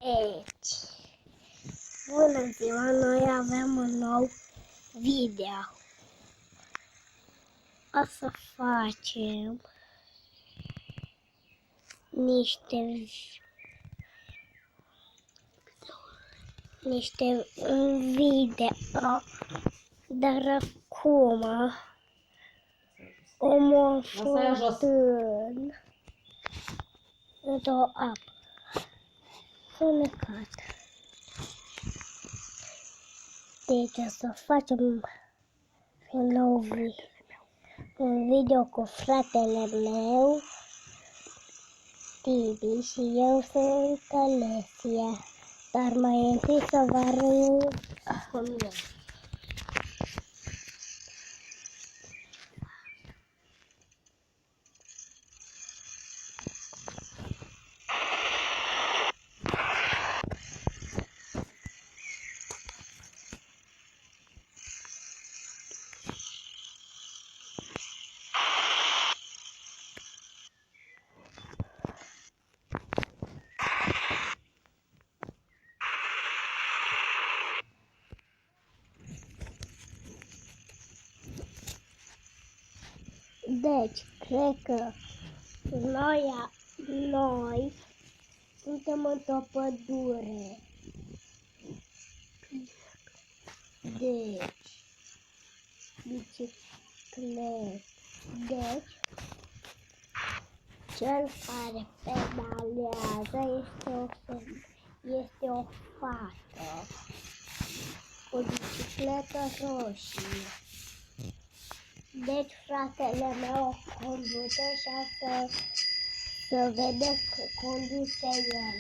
Deci, bună ziua, noi avem un nou video. O să facem niște video, dar acum omul a fost într-o apă. S-a necat. Deci o să facem un video cu fratele meu, Tibi, și eu sunt Alesia. Dar mai întâi să vă arăt cu mine. Deci, cred că noi suntem într-o pădure. Deci, bicicletă. Deci, cel care pedalează este o fată cu bicicletă roșie. Deci fratele meu conduce și să vedeți că conduce el.